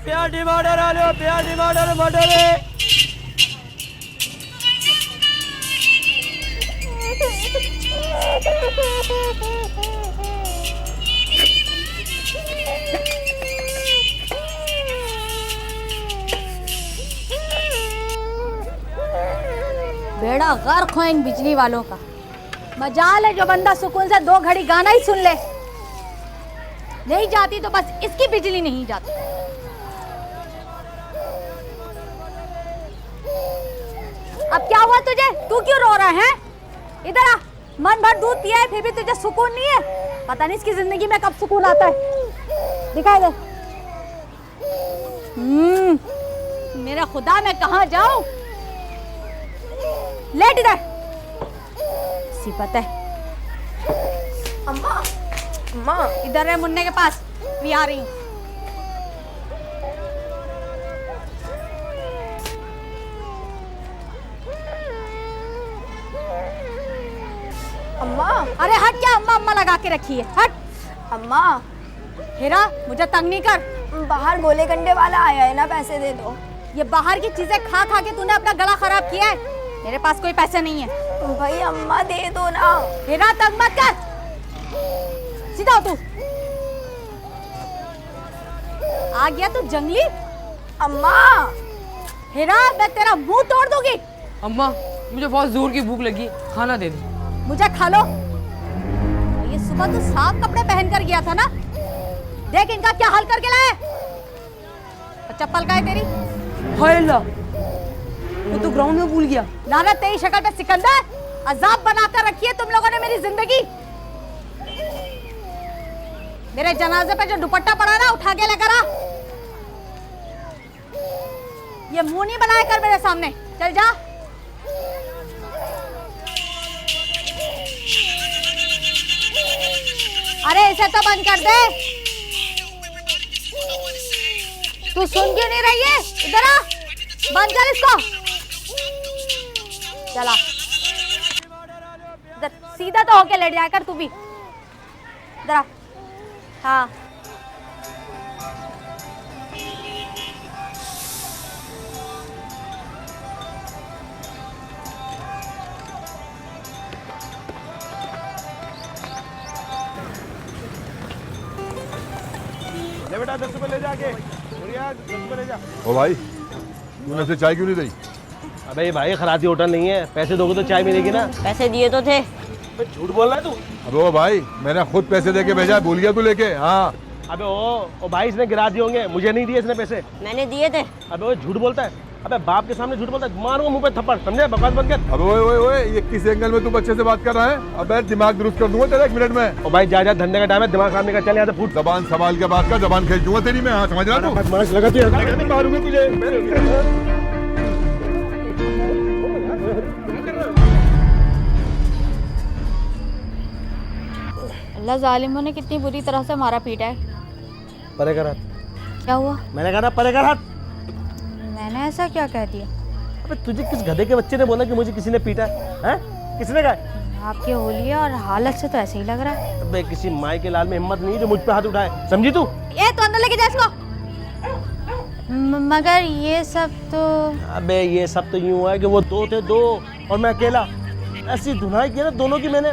प्याज टमाटर आलू प्याज टमाटर मटर। बेड़ा गर्क हो इन बिजली वालों का। मजाल है जो बंदा सुकून से 2 घड़ी गाना ही सुन ले। नहीं जाती तो बस इसकी बिजली नहीं जाती। अब क्या हुआ तुझे? तू क्यों रो रहा है? इधर आ। मन भर दूध पिया है फिर भी तुझे सुकून नहीं है। पता नहीं इसकी जिंदगी में कब सुकून आता है। दिखाई दे। मेरा खुदा मैं कहाँ जाऊं? लेट इधर। सिपत है। अम्मा अम्मा इधर है मुन्ने के पास। भी आ रही हूँ। अम्मा अरे हट, क्या अम्मा अम्मा लगा के रखी है? हट। अम्मा हेरा मुझे तंग नहीं कर। बाहर गोले कंडे वाला आया है ना, पैसे दे दो। ये बाहर की चीजें खा खा के तूने अपना गला खराब किया है। मेरे पास कोई पैसे नहीं है। भाई अम्मा दे दो ना। हेरा तंग मत कर। सीधा हो तू। आ गया तू जंगली। अम्मा हेरा मैं तेरा मुंह तोड़ दूंगी। अम्मा मुझे बहुत जोर की भूख लगी, खाना दे दो। मुझे खा लो। ये सुबह तू साफ कपड़े पहन कर गया था ना? देख इनका क्या हाल करके लाया। और चप्पल का है तेरी? हाय अल्लाह, वो तो ग्राउंड में भूल गया। लानत तेरी शक्ल पे सिकंदर। अजाब बनाकर रखी है तुम लोगों ने मेरी जिंदगी। मेरे जनाजे पे जो दुपट्टा पड़ा ना उठा के लेकर आ। ये मुंह नहीं बनाया कर मेरे सामने। चल जा। अरे इसे तो बंद कर दे। तू सुन क्यों नहीं रही है? इधर आ। बंद कर इसको। चला सीधा तो होके लेट जाया कर तू भी। इधर आ। हाँ ले बेटा 10 रुपए ले जाके। 10 रुपए ले जा। ओ भाई तूने से चाय क्यों नहीं दी? अबे भाई खराती होटल नहीं है, पैसे दोगे तो चाय मिलेगी ना। पैसे दिए तो थे। झूठ बोल रहा है तू। अबे ओ भाई मैंने खुद पैसे दे के भेजा है, भूल गया तू लेके? हाँ। अबे ओ भाई इसने गिरा दिए होंगे, मुझे नहीं दिए इसने पैसे। मैंने दिए थे। अबे वो झूठ बोलता है। अबे बाप के सामने झूठ बोलता है, मारूंगा मुंह पे थप्पड़, समझे? बकवास बंद कर। अबे ओए ओए ओए ये किस एंगल में तू बच्चे से बात कर रहा है? अबे दिमाग दुरुस्त कर दूंगा तेरा 1 मिनट में। ओ भाई जा जा, धंधे का टाइम है, दिमाग काम नहीं कर। चल यहाँ से फूट। जबान संभाल के बात कर, जबान खींच दूंगा तेरी मैं। हाँ समझ रहा तू? बदमाश लगाती है, मारूंगा तुझे। अल्लाह जालिमों ने कितनी बुरी तरह से मारा पीटा है। परे कर हाथ। क्या हुआ? मैंने कहा ना परे कर हाथ। मैंने ऐसा क्या कह दिया? अबे तुझे किस गधे के बच्चे ने बोला कि मुझे किसी ने पीटा है? किसने कहा? आपकी होली है और हालत से तो ऐसे ही लग रहा है। अबे किसी माई के लाल में हिम्मत नहीं जो मुझ पे हाथ उठाए, समझी तू? ये तो अंदर लेके जा इसको। मगर ये सब तो। अबे ये सब तो यूं है कि वो 2 थे 2 और मैं अकेला। ऐसी धुनाई की ना दोनों की मैंने,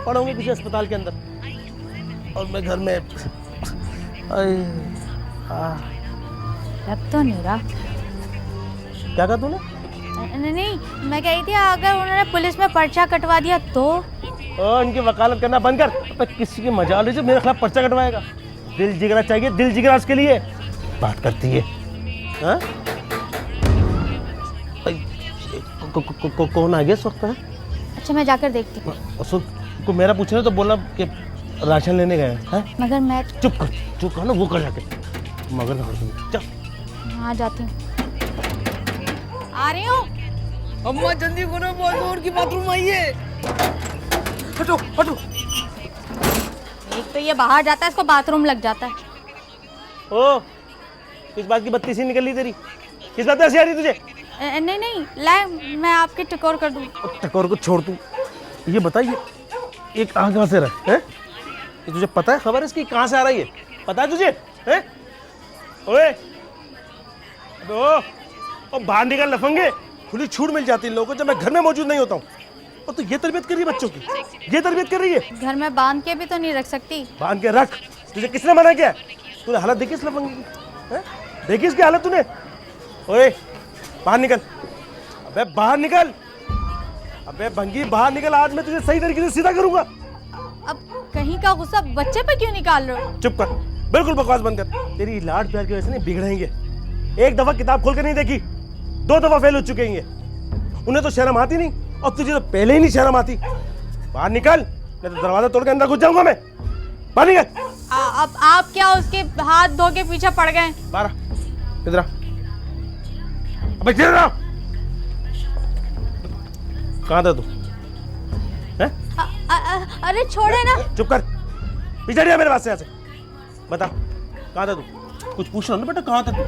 पड़ोगे किसी अस्पताल के अंदर और मैं घर में। लग तो नहीं रहा। क्या कहा तूने? नहीं मैं कही थी अगर उन्होंने पुलिस में पर्चा कटवा दिया तो। इनकी वकालत करना बंद कर। अबे किसी की मजाल है जो मेरे खिलाफ पर्चा कटवाएगा? दिल जिगरा चाहिए, दिल जिगरा उसके लिए बात करती है। हाँ? कौन आ गया इस वक्त? है अच्छा मैं जाकर देखती हूँ। सुन, को मेरा पूछना तो बोला कि राशन लेने गए हैं। मगर मैं। चुप कर ना, वो कर जाके मगर ना कर। चल हाँ जाती हूँ। आ रही हूँ। अम्मा जल्दी करो, बहुत जोर की बाथरूम आई है। हटो हटो। एक तो ये बाहर जाता है, इसको बाथरूम लग जाता है। ओ किस बात की बत्ती सी निकली तेरी? किस बात ऐसी आ रही तुझे? नहीं नहीं लाए, मैं आपकी टकोर कर दूँ। टकोर को छोड़ तू, ये बताइए एक कहाँ से रहा है? ये तुझे पता है? खबर है इसकी कहाँ से आ रही है? पता है तुझे? हैं? ओए अबे ओ बाहर निकल लफंगे, खुली छूट मिल जाती है लोगों को जब मैं घर में मौजूद नहीं होता हूँ। और तू ये तरबियत कर रही है बच्चों की, ये तरबियत कर रही है? घर में बांध के भी तो नहीं रख सकती। बांध के रख, तुझे किसने मना किया? तूने हालत देखी इस लफंगे की? हैं? देखी इसकी हालत तूने? ओए बाहर निकल, अबे बाहर निकल, अबे भंगी बाहर निकल, आज मैं तुझे सही तरीके से सीधा करूंगा। अब कहीं का गुस्सा बच्चे पे क्यों निकाल रहे हो? चुप कर, बिल्कुल बकवास बंद कर। तेरी लाड प्यार की वजह से नहीं बिगड़ेंगे। एक दफा किताब खोल कर नहीं देखी, 2 दफा फेल हो चुके हैं ये। उन्हें तो शर्म आती नहीं, और तुझे तो पहले ही नहीं शर्म आती। बाहर निकल, मैं तो दरवाजा तोड़ के अंदर घुस जाऊंगा मैं। बाहर निकल। अब आप क्या उसके हाथ धो के पीछे पड़ गए? बाहर इधर आ, अबे इधर आ। कहाँ था तू? हैं? अरे छोड़े ना। चुप कर, पीछे हट जा मेरे पास से। यहाँ से बता, कहाँ था तू? कुछ पूछ रहा हूँ ना बेटा, कहाँ था तू?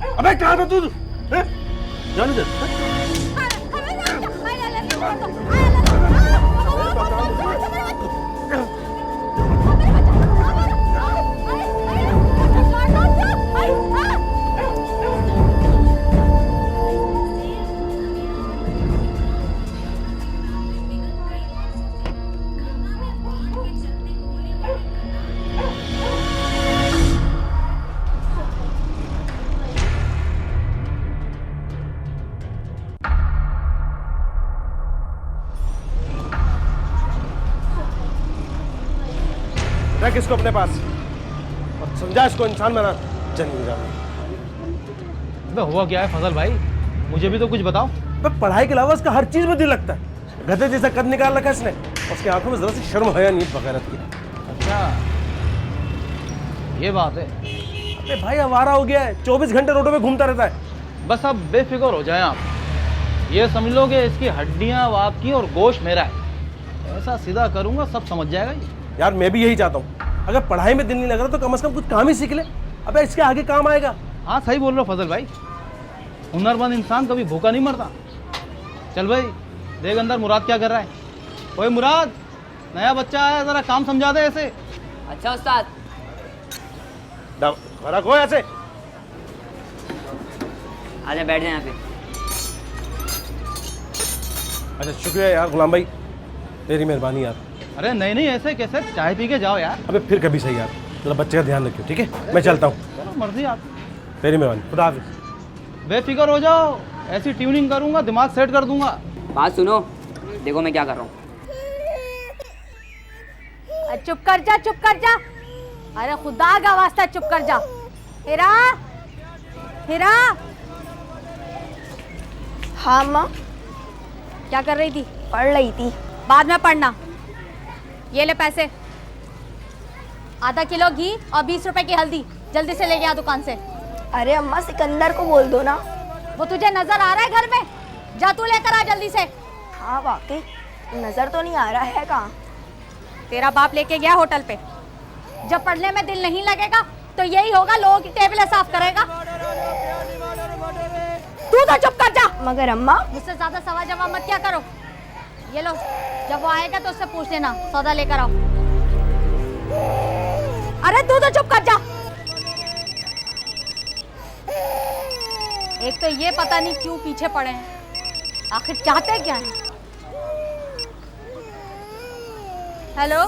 अबे कहाँ था तू? हैं? जान इधर। रख इसको अपने पास और समझा इसको इंसान बना, जन्म जाना। अबे हुआ क्या है फजल भाई, मुझे भी तो कुछ बताओ। मैं पढ़ाई के अलावा इसका हर चीज में दिल लगता है। गधे जैसा कद निकाल रखा है इसने, उसकी आंखों में जरा सी शर्म हया नहीं बगैरत की। अच्छा ये बात है। अरे भाई आवारा हो गया है, 24 घंटे रोडों पे घूमता रहता है। बस अब बेफिक्र हो जाए आप, ये समझ लो कि इसकी हड्डियां आपकी और गोश्त मेरा है। ऐसा सीधा करूंगा सब समझ जाएगा ये। यार मैं भी यही चाहता हूँ, अगर पढ़ाई में दिल नहीं लग रहा तो कम से कम कुछ काम ही सीख ले। अबे इसके आगे काम आएगा। हाँ सही बोल रहे हो फजल भाई, हुनरमंद इंसान कभी भूखा नहीं मरता। चल भाई देख अंदर मुराद क्या कर रहा है। ओए मुराद, नया बच्चा आया, जरा काम समझा दे ऐसे। अच्छा उस्ताद। फर्क हो ऐसे। आजा बैठ जाए यहाँ पे। अच्छा शुक्रिया यार गुलाम भाई, तेरी मेहरबानी यार। अरे नहीं नहीं ऐसे कैसे, चाय पी के जाओ यार। अबे फिर कभी सही यार, जरा बच्चे का ध्यान रखियो, ठीक है? मैं चलता हूँ। चलो मर्जी आप। तेरी मेहरबानी, खुदा हाफिज। बेफिक्र हो जाओ, ऐसी ट्यूनिंग करूंगा, दिमाग सेट कर दूंगा। बात सुनो, देखो मैं क्या कर रहा हूँ। चुप कर जा, चुप कर जा। अरे खुदा का वास्ता चुप कर जा। हीरा, हीरा। हाँ अम्मा, क्या कर रही थी? पढ़ रही थी। बाद में पढ़ना। ये ले पैसे, आधा किलो घी और 20 रुपए की हल्दी, जल्दी से ले गया दुकान से। अरे अम्मा सिकंदर को बोल दो ना। वो तुझे नजर आ रहा है घर में? जा तू लेकर आ जल्दी से। हाँ वाकई नजर तो नहीं आ रहा है। कहाँ? तेरा बाप लेके गया होटल पे। जब पढ़ने में दिल नहीं लगेगा तो यही होगा, लोगों की टेबलें साफ करेगा। तू तो चुप कर जा। मगर अम्मा, मुझसे ज्यादा सवाल जवाब मत क्या करो। ये लो, जब वो आएगा तो उससे पूछ लेना, सौदा लेकर आओ। अरे तू तो चुप कर जा। एक तो ये पता नहीं क्यों पीछे पड़े हैं, आखिर चाहते क्या हैं? हेलो,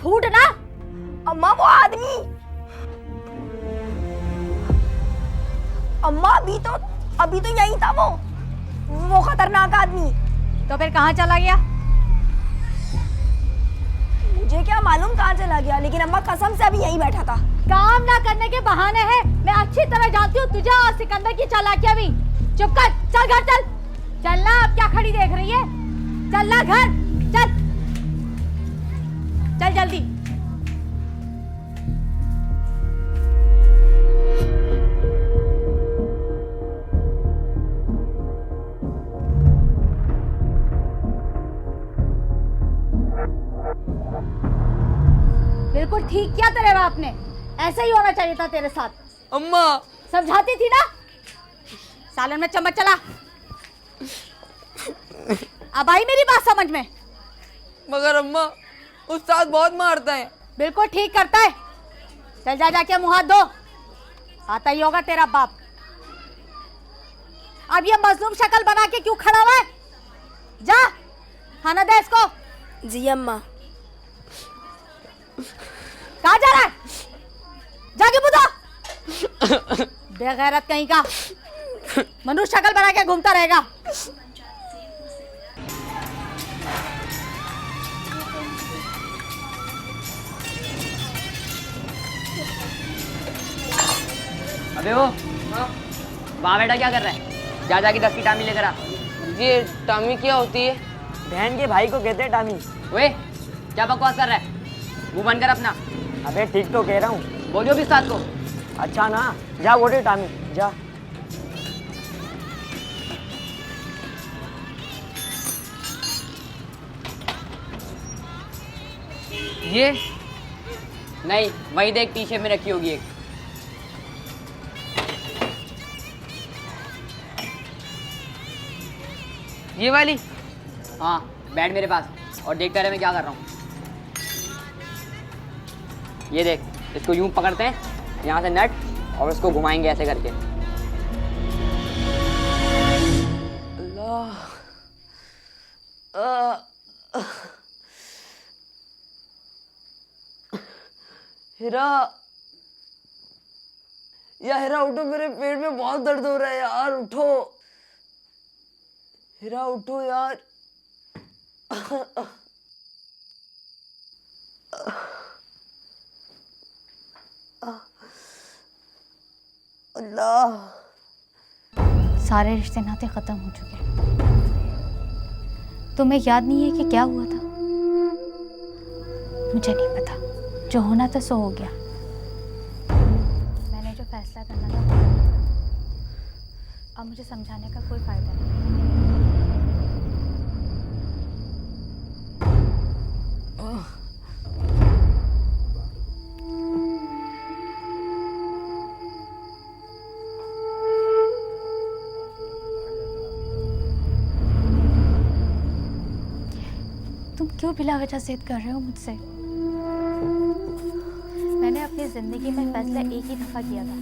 फूट ना। अम्मा वो आदमी, अम्मा अभी तो यही था वो खतरनाक आदमी। तो फिर कहाँ चला गया? मुझे क्या मालूम कहाँ चला गया, लेकिन अम्मा कसम से अभी यहीं बैठा था। काम ना करने के बहाने हैं। मैं अच्छी तरह जानती हूँ तुझे और सिकंदर की चालाकियां भी। चुप कर, चल घर चल। चलना, अब क्या खड़ी देख रही है? चलना घर, चल चल जल्दी। बिल्कुल ठीक किया तेरे बाप ने, ऐसा ही होना चाहिए था तेरे साथ। अम्मा समझाती थी ना, सालन में चम्मच चला। अब आई मेरी बात समझ में? मगर अम्मा उस्ताद बहुत मारता है। बिल्कुल ठीक करता है। चल जा, जाके मुंह हाथ धो। आता ही होगा तेरा बाप। अब ये मजलूम शक्ल बना के क्यों खड़ा हुआ है? जा खाना दे इसको। जी अम्मा। कहाँ जा रहा है? जाके बुझा। बेगैरत कहीं का, मनुष्य शक्ल बना के घूमता रहेगा। अबे वो वहाँ बेटा क्या कर रहा है? जा जाके 10 की टामी लेकर आ। ये टामी क्या होती है? बहन के भाई को कहते हैं टामी। ओए क्या बकवास कर रहा है? मुंह बंद कर अपना। अबे ठीक तो कह रहा हूँ। बोलो भी साथ को। अच्छा ना, जा बोले टामी जा। ये नहीं, वही देख पीछे में रखी होगी एक। ये वाली? हाँ बैठ मेरे पास और देखता रहे मैं क्या कर रहा हूँ। ये देख, इसको यूं पकड़ते हैं यहाँ से नट और उसको घुमाएंगे ऐसे करके। अल्लाह। हीरा, या हीरा उठो, मेरे पेट में बहुत दर्द हो रहा है यार, उठो हीरा, उठो यार। अल्लाह। सारे रिश्ते नाते खत्म हो चुके हैं। तुम्हें याद नहीं है कि क्या हुआ था? मुझे नहीं पता, जो होना था सो हो गया। मैंने जो फैसला करना था, अब मुझे समझाने का कोई फायदा नहीं। तुम क्यों बिला वजह जिद कर रहे हो मुझसे? मैंने अपनी ज़िंदगी में फैसला एक ही दफ़ा किया था।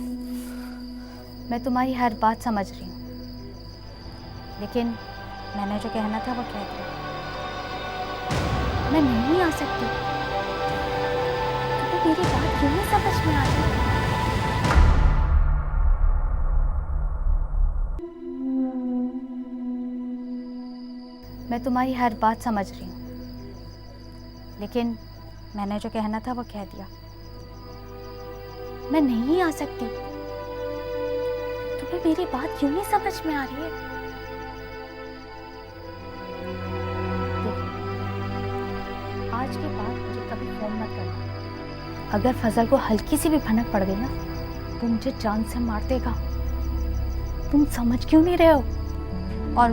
मैं तुम्हारी हर बात समझ रही हूँ, लेकिन मैंने जो कहना था वो कह दिया। मैं नहीं आ सकती। तुम्हें मेरी बात क्यों नहीं समझ में आ रही? मैं तुम्हारी हर बात समझ रही हूँ, लेकिन मैंने जो कहना था वो कह दिया। मैं नहीं आ सकती। तुम्हें मेरी बात क्यों नहीं समझ में आ रही है? देखो, आज के बाद मुझे कभी फोन मत करना। अगर फजल को हल्की सी भी भनक पड़ गई ना, तो मुझे जान से मार देगा। तुम समझ क्यों नहीं रहे हो? और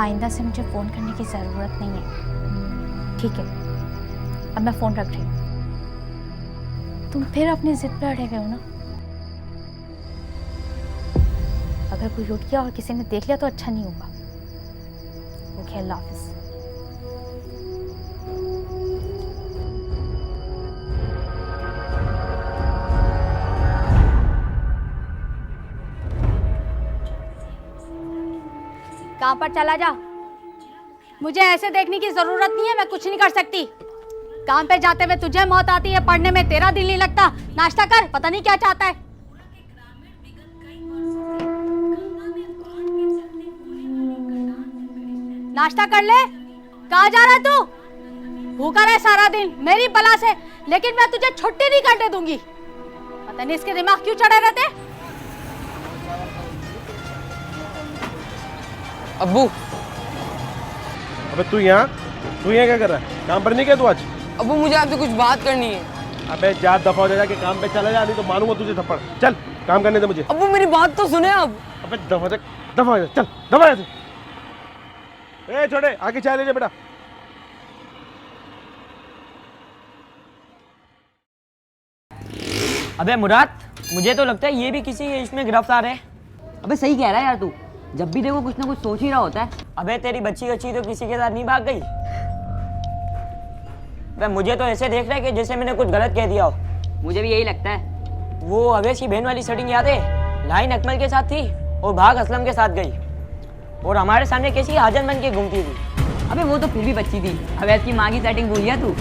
आइंदा से मुझे फ़ोन करने की ज़रूरत नहीं है, ठीक है? अब मैं फ़ोन रख रही हूँ। तुम फिर अपनी ज़िद पे अड़े हुए हो ना? अगर कोई उठ गया और किसी ने देख लिया तो अच्छा नहीं होगा। ओके, अल्लाह हाफ़िज़। कहाँ पर चला जा? मुझे ऐसे देखने की जरूरत नहीं है, मैं कुछ नहीं कर सकती। काम पे जाते हुए तुझे मौत आती है, पढ़ने में तेरा दिल नहीं लगता। नाश्ता कर, पता नहीं क्या चाहता है। नाश्ता कर ले। कहाँ जा रहा है तू? भूखा रहे सारा दिन मेरी बला से, लेकिन मैं तुझे छुट्टी नहीं करने दूंगी। पता नहीं इसके दिमाग क्यों चढ़े रहते। अब्बू। अबे तू यहाँ क्या कर रहा है? काम पर नहीं गया तू आज? अब्बू मुझे आपसे कुछ बात करनी है। अबे जा दफा हो जा के काम पे चला जा, नहीं तो मारूंगा तुझे थप्पड़। चल काम करने दे मुझे। अब्बू मेरी बात तो सुने आप। अबे दफा हो जा, चल दफा हो जा। ए छोटे आगे चाय ले जा बेटा। अबे मुराद, मुझे तो लगता है ये भी किसी केस में गिरफ्तार है। अबे सही कह रहा है यार तू, जब भी देखो कुछ ना कुछ सोच ही रहा होता है। अबे तेरी बच्ची तो किसी के साथ नहीं भाग गई? अबे मुझे तो ऐसे देख रहा है कि जैसे मैंने कुछ गलत कह दिया हो। मुझे भी यही लगता है। वो अवैस की बहन वाली सेटिंग याद है? लाइन अकमल के साथ थी और भाग असलम के साथ गई, और हमारे सामने कैसी हाजन बन के घूमती थी। अबे वो तो फिर भी बच्ची थी, अवैस की माँ की सेटिंग भूल गया तू।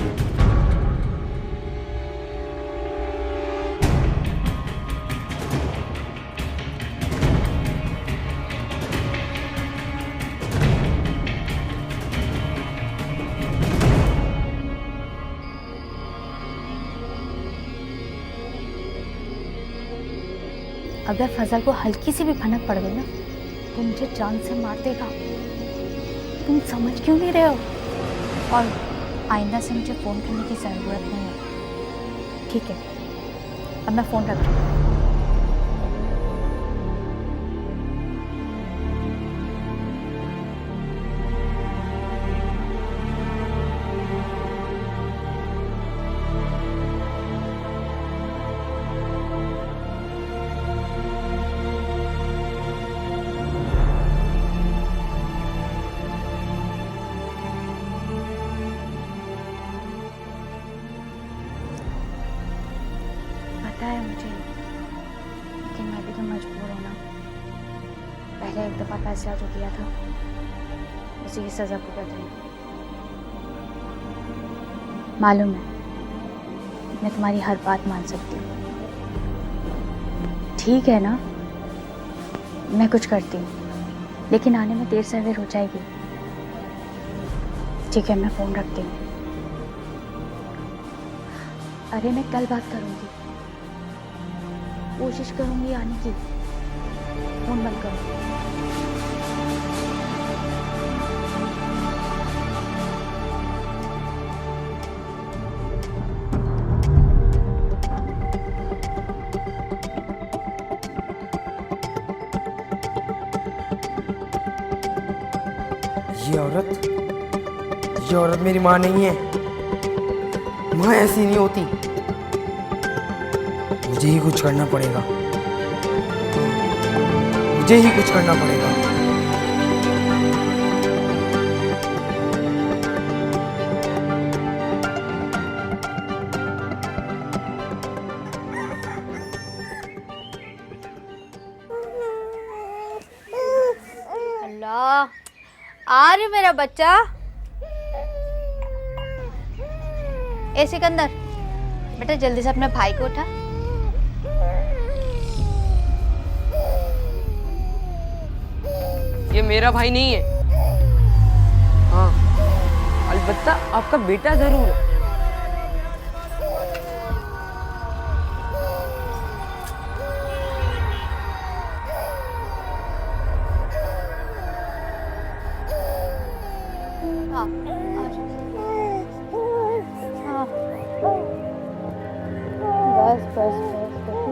अगर फजल को हल्की सी भी भनक पड़ गई ना तो मुझे जान से मार देगा। तुम समझ क्यों नहीं रहे हो? और आइंदा से मुझे फ़ोन करने की ज़रूरत नहीं है, ठीक है? अब मैं फ़ोन रख रही हूँ। पता है मुझे, लेकिन मैं भी तो मजबूर हूँ ना। पहले एक दफ़ा फैसला जो किया था उसी की सज़ा भुगत रही। मालूम है मैं तुम्हारी हर बात मान सकती हूँ, ठीक है ना? मैं कुछ करती हूँ लेकिन आने में देर सवेर हो जाएगी। ठीक है, मैं फ़ोन रखती हूँ। अरे मैं कल बात करूँगी, कोशिश करूंगी आने की। फोन बंद करो। ये औरत मेरी माँ नहीं है। माँ ऐसी नहीं होती। मुझे ही कुछ करना पड़ेगा, मुझे ही कुछ करना पड़ेगा। अल्लाह, आ रही मेरा बच्चा। ए सिकंदर, बेटा जल्दी से अपने भाई को उठा। ये मेरा भाई नहीं है। हाँ, अलबत्ता आपका बेटा जरूर है। हाँ, हाँ। बस बस बस बस।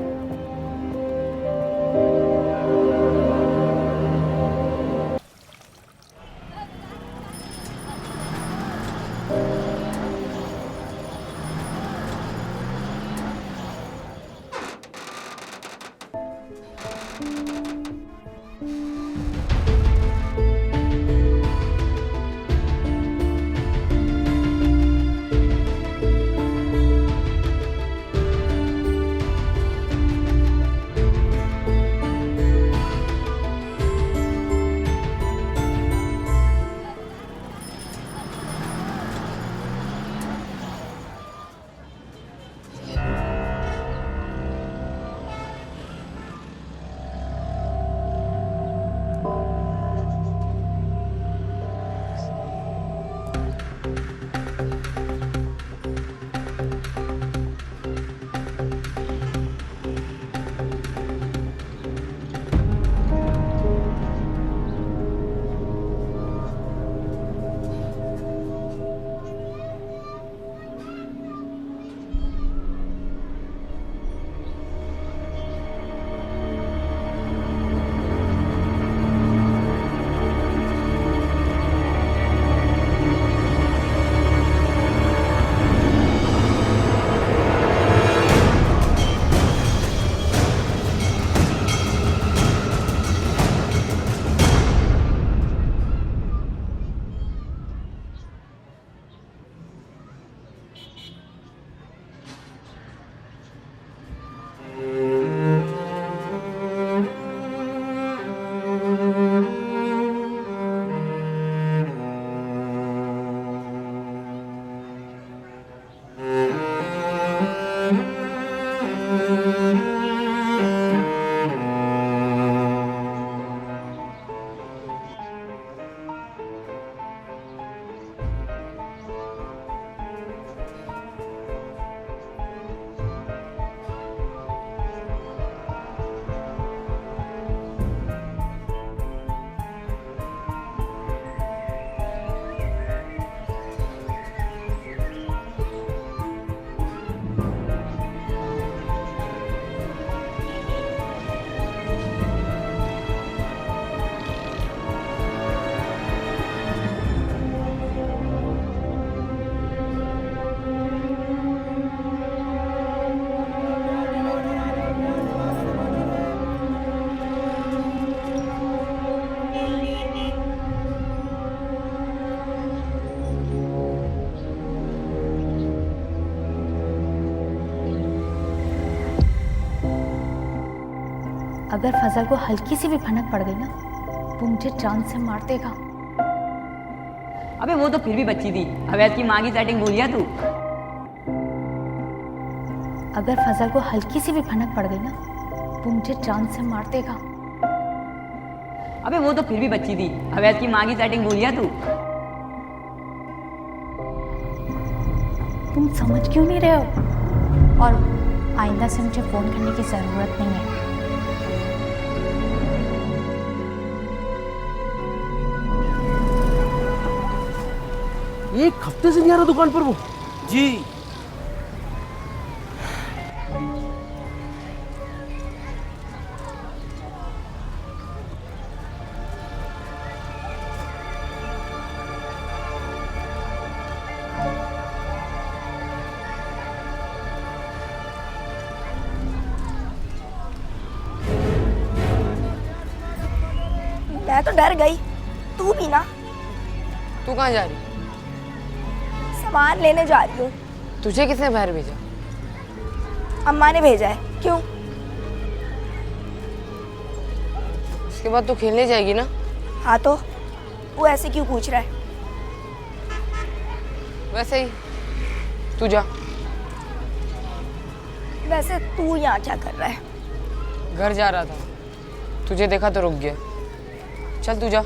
अगर फजल को हल्की सी भी भनक पड़ गई ना वो मुझे जान से मार देगा। अबे वो तो फिर भी बच्ची थी। अवैध की माँ की सेटिंग भूल गया तू? अगर फजल को हल्की सी भी भनक पड़ गई ना वो मुझे जान से मार देगा। अबे वो तो फिर भी बच्ची थी। अवैध की माँ की सेटिंग भूल गया तू? तुम समझ क्यों नहीं रहे हो? और आइंदा से मुझे फोन करने की जरूरत नहीं है। एक हफ्ते से नहीं आ रहा दुकान पर वो। जी मैं तो डर गई, तू भी ना। तू कहाँ जा रही? सामान लेने जा रही हूँ। तुझे किसने बाहर भेजा? अम्मा ने भेजा है। क्यों? उसके बाद तू खेलने जाएगी ना? हाँ तो वो ऐसे क्यों पूछ रहा है? वैसे ही तू जा। वैसे तू यहाँ क्या कर रहा है? घर जा रहा था, तुझे देखा तो रुक गया। चल तू जा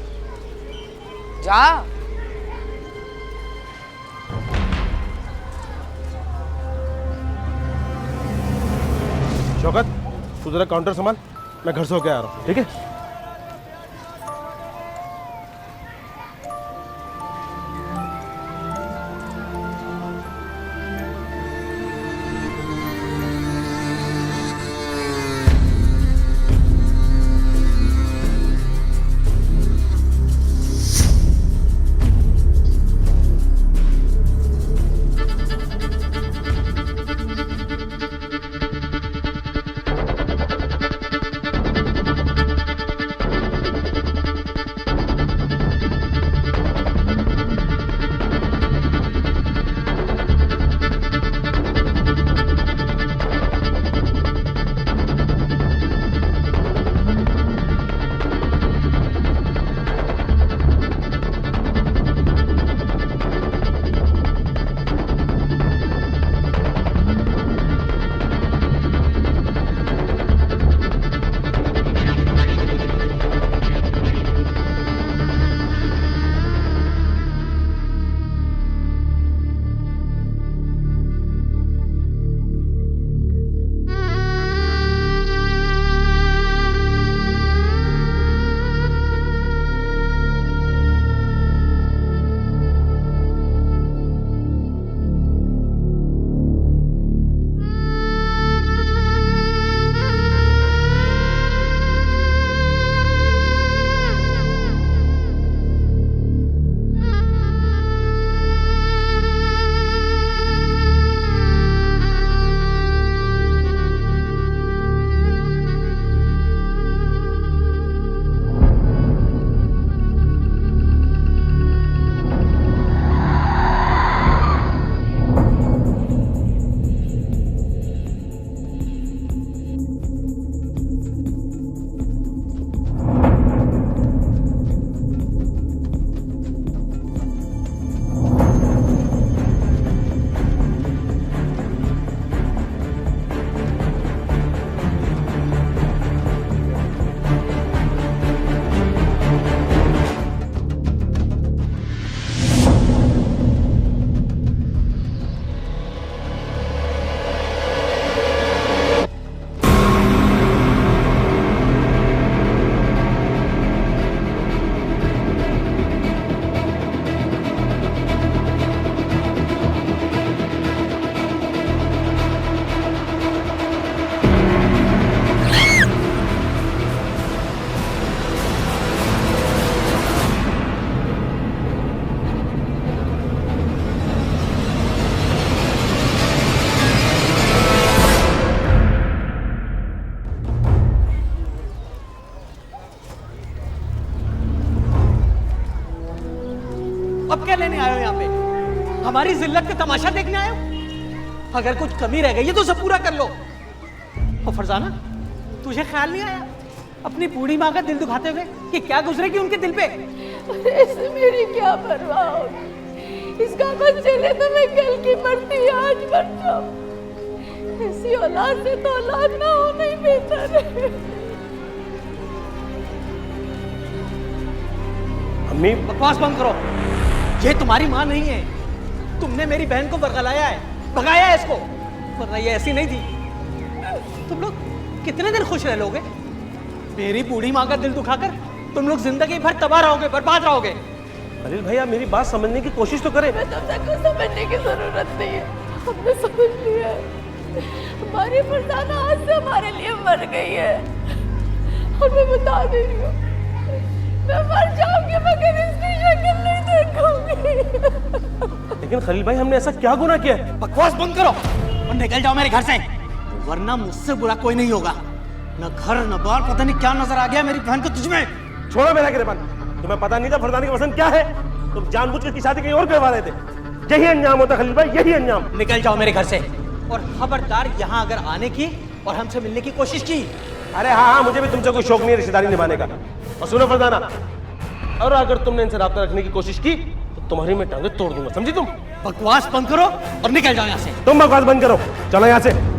जा। शौकत तू जरा काउंटर संभाल, मैं घर से होके आ रहा हूँ, ठीक है? अब क्या लेने आए हो यहाँ पे? हमारी जिल्लत का तमाशा देखने आए हो? अगर कुछ कमी रह गई है तो उसे पूरा कर लो। और फरजाना, तुझे ख्याल नहीं आया अपनी बूढ़ी माँ का दिल दुखाते हुए कि क्या गुजरेगी उनके दिल पे। ऐसे मेरी क्या परवाह होगी, इसका बच्चे ने तो मैं कल की मरती आज मर जाऊं। ऐसी औलाद से तो औलाद ना होना ही बेहतर है। अम्मी बकवास बंद करो, ये तुम्हारी माँ नहीं है। तुमने मेरी बहन को बरगलाया है, भगाया है इसको, वरना ये ऐसी नहीं थी। तुम लोग कितने दिन खुश रह लोगे? मेरी बूढ़ी माँ का दिल दुखाकर तुम लोग जिंदगी भर तबाह रहोगे, बर्बाद रहोगे। खलील भैया मेरी बात समझने की कोशिश तो करें। तुमसे कुछ समझने की जरूरत नहीं है, हमने समझ लिया है। हमारी फरजाना आज से हमारे लिए मर गई है और मैं बता दे रही हूँ, मैं मर जाऊंगी मगर इसकी शक्ल नहीं देखूंगी। लेकिन खलील भाई हमने ऐसा क्या गुनाह किया है? बकवास बंद करो और निकल जाओ मेरे घर से, वरना मुझसे बुरा कोई नहीं होगा। न घर न बार, पता नहीं क्या नजर आ गया मेरी बहन को तुझमें। छोड़ो मेरा गिरबान, तुम्हें पता नहीं था फरजाना की पसंद क्या है? तुम जानबूझकर की शादी कहीं और करवा रहे थे। यही अंजाम होता खलील भाई, यही अंजाम। निकल जाओ मेरे घर से और खबरदार यहाँ अगर आने की और हमसे मिलने की कोशिश की। अरे हाँ, मुझे भी तुमसे कोई शौक नहीं है रिश्तेदारी निभाने का। और सुनो फरजाना, और अगर तुमने इनसे राब्ता रखने की कोशिश की तो तुम्हारी मैं टांगे तोड़ दूंगा, समझी तुम? बकवास बंद करो और निकल जाओ यहाँ से। तुम बकवास बंद करो, चलो यहाँ से।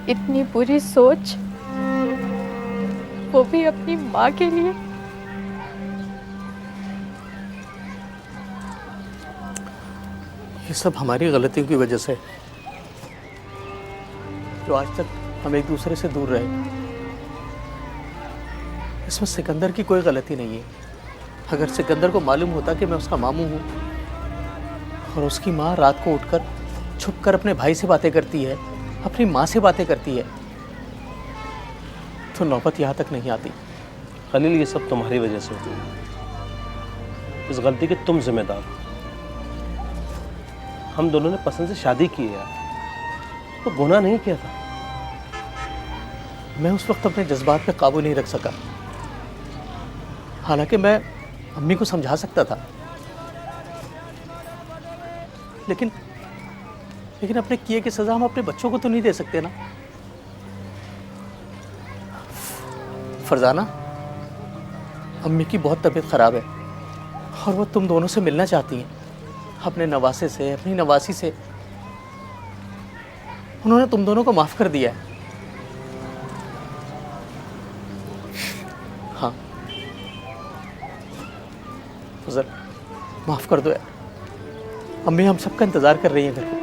इतनी बुरी सोच, वो भी अपनी माँ के लिए। ये सब हमारी गलतियों की वजह से, जो आज तक हम एक दूसरे से दूर रहे। इसमें सिकंदर की कोई गलती नहीं है। अगर सिकंदर को मालूम होता कि मैं उसका मामू हूँ और उसकी माँ रात को उठकर छुपकर अपने भाई से बातें करती है, अपनी माँ से बातें करती है, तो नौबत यहाँ तक नहीं आती। खलील ये सब तुम्हारी वजह से हुई, इस गलती के तुम जिम्मेदार हो। हम दोनों ने पसंद से शादी की है यार, तो गुनाह नहीं किया था। मैं उस वक्त अपने जज्बात पे काबू नहीं रख सका। हालांकि मैं अम्मी को समझा सकता था, लेकिन अपने किए की सजा हम अपने बच्चों को तो नहीं दे सकते ना। फरजाना, अम्मी की बहुत तबीयत खराब है और वो तुम दोनों से मिलना चाहती हैं, अपने नवासे से, अपनी नवासी से। उन्होंने तुम दोनों को माफ कर दिया है। हाँ फजल, माफ कर दो यार। अम्मी हम सबका इंतजार कर रही है घर पे।